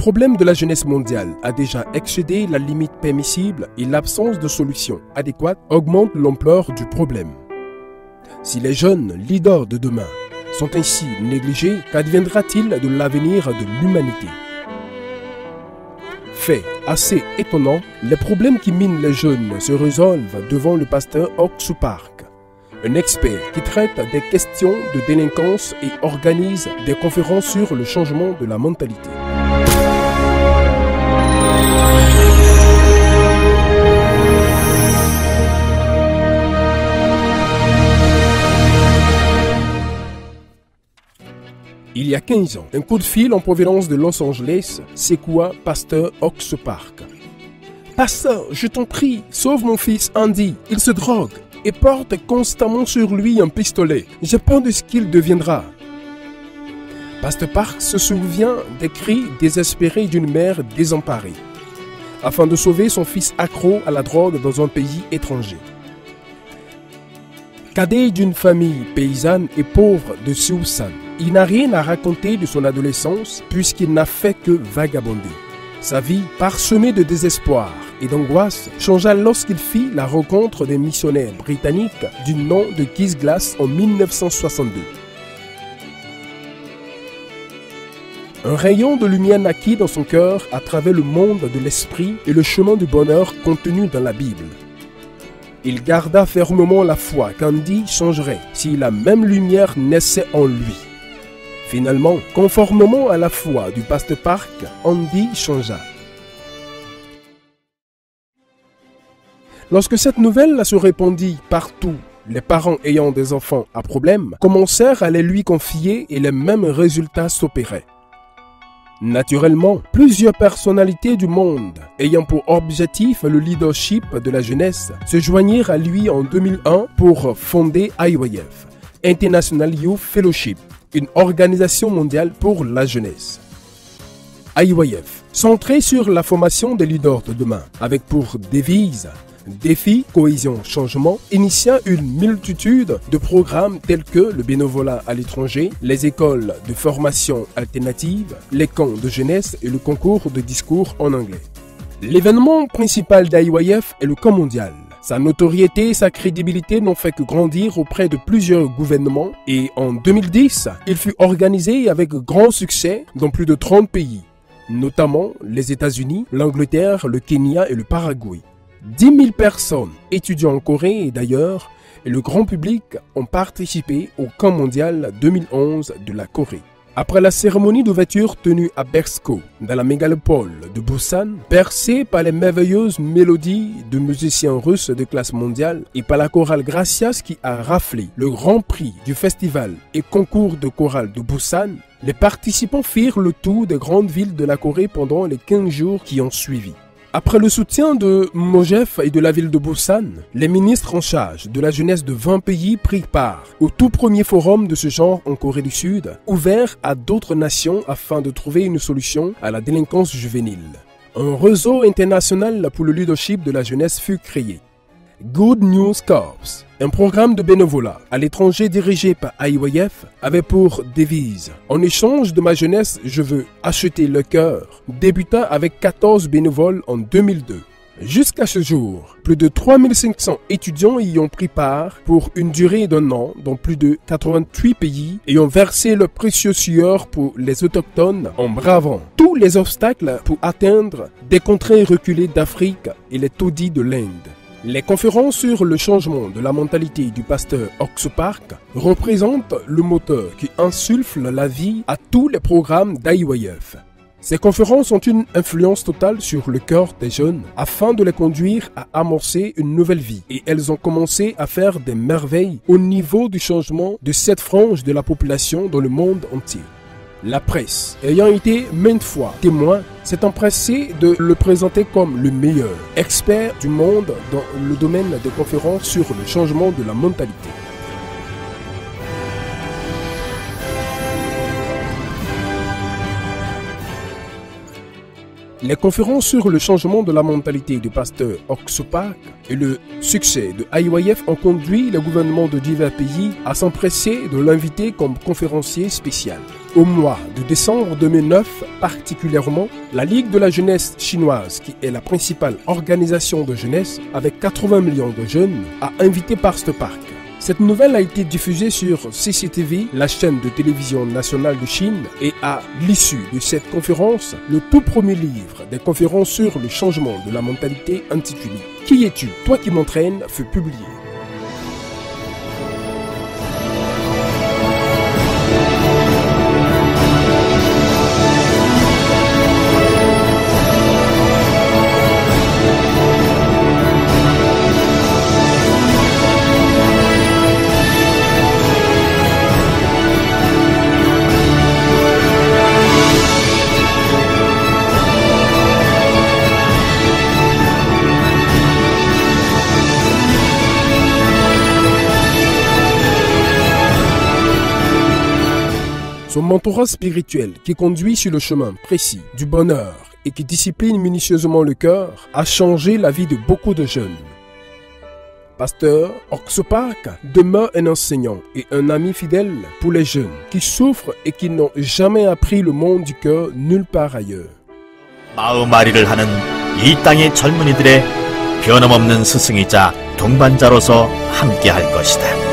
problème de la jeunesse mondiale a déjà excédé la limite permissible et l'absence de solution adéquate augmente l'ampleur du problème. Si les jeunes leaders de demain sont ainsi négligés, qu'adviendra-t-il de l'avenir de l'humanité? Fait assez étonnant, les problèmes qui minent les jeunes se résolvent devant le pasteur Oxu Park, un expert qui traite des questions de délinquance et organise des conférences sur le changement de la mentalité. Il y a 15 ans, un coup de fil en provenance de Los Angeles secoua pasteur Oxu Park. « Pasteur, je t'en prie, sauve mon fils Andy, il se drogue et porte constamment sur lui un pistolet. J'ai peur de ce qu'il deviendra. » Pasteur Park se souvient des cris désespérés d'une mère désemparée, afin de sauver son fils accro à la drogue dans un pays étranger. Cadet d'une famille paysanne et pauvre de Siouxsan, il n'a rien à raconter de son adolescence puisqu'il n'a fait que vagabonder. Sa vie, parsemée de désespoir et d'angoisse, changea lorsqu'il fit la rencontre des missionnaires britanniques du nom de Kiss Glass en 1962. Un rayon de lumière naquit dans son cœur à travers le monde de l'esprit et le chemin du bonheur contenu dans la Bible. Il garda fermement la foi qu'Andy changerait si la même lumière naissait en lui. Finalement, conformément à la foi du pasteur Park, Andy changea. Lorsque cette nouvelle se répandit partout, les parents ayant des enfants à problème commencèrent à les lui confier et les mêmes résultats s'opéraient. Naturellement, plusieurs personnalités du monde, ayant pour objectif le leadership de la jeunesse, se joignirent à lui en 2001 pour fonder IYF, International Youth Fellowship, une organisation mondiale pour la jeunesse. IYF, centré sur la formation des leaders de demain, avec pour devise Défi, cohésion, changement, initia une multitude de programmes tels que le bénévolat à l'étranger, les écoles de formation alternative, les camps de jeunesse et le concours de discours en anglais. L'événement principal d'IYF est le camp mondial. Sa notoriété et sa crédibilité n'ont fait que grandir auprès de plusieurs gouvernements et en 2010, il fut organisé avec grand succès dans plus de 30 pays, notamment les États-Unis, l'Angleterre, le Kenya et le Paraguay. 10 000 personnes, étudiants en Corée et d'ailleurs, et le grand public ont participé au camp mondial 2011 de la Corée. Après la cérémonie d'ouverture tenue à Bersko, dans la mégalopole de Busan, bercée par les merveilleuses mélodies de musiciens russes de classe mondiale et par la chorale Gracias qui a raflé le grand prix du festival et concours de chorale de Busan, les participants firent le tour des grandes villes de la Corée pendant les 15 jours qui ont suivi. Après le soutien de Mojef et de la ville de Busan, les ministres en charge de la jeunesse de 20 pays prirent part au tout premier forum de ce genre en Corée du Sud, ouvert à d'autres nations afin de trouver une solution à la délinquance juvénile. Un réseau international pour le leadership de la jeunesse fut créé. Good News Corps, un programme de bénévolat à l'étranger dirigé par IYF, avait pour devise « En échange de ma jeunesse, je veux acheter le cœur », débuta avec 14 bénévoles en 2002. Jusqu'à ce jour, plus de 3500 étudiants y ont pris part pour une durée d'1 an dans plus de 88 pays et ont versé leur précieux sueur pour les autochtones en bravant tous les obstacles pour atteindre des contrées reculées d'Afrique et les taudis de l'Inde. Les conférences sur le changement de la mentalité du pasteur Oxu Park représentent le moteur qui insuffle la vie à tous les programmes d'IYF. Ces conférences ont une influence totale sur le cœur des jeunes afin de les conduire à amorcer une nouvelle vie et elles ont commencé à faire des merveilles au niveau du changement de cette frange de la population dans le monde entier. La presse, ayant été maintes fois témoin, s'est empressée de le présenter comme le meilleur expert du monde dans le domaine des conférences sur le changement de la mentalité. Les conférences sur le changement de la mentalité du pasteur Oxopak et le succès de IYF ont conduit le gouvernement de divers pays à s'empresser de l'inviter comme conférencier spécial. Au mois de décembre 2009, particulièrement, la Ligue de la jeunesse chinoise, qui est la principale organisation de jeunesse avec 80 millions de jeunes, a invité Pasteur Park. Cette nouvelle a été diffusée sur CCTV, la chaîne de télévision nationale de Chine, et à l'issue de cette conférence, le tout premier livre des conférences sur le changement de la mentalité intitulé « Qui es-tu, toi qui m'entraînes » fut publié. Son mentorat spirituel qui conduit sur le chemin précis du bonheur et qui discipline minutieusement le cœur a changé la vie de beaucoup de jeunes. Pasteur Oxopak demeure un enseignant et un ami fidèle pour les jeunes qui souffrent et qui n'ont jamais appris le monde du cœur nulle part ailleurs. 마음앓이를 하는 이 땅의 젊은이들의 변함없는 스승이자 동반자로서 함께할 것이다.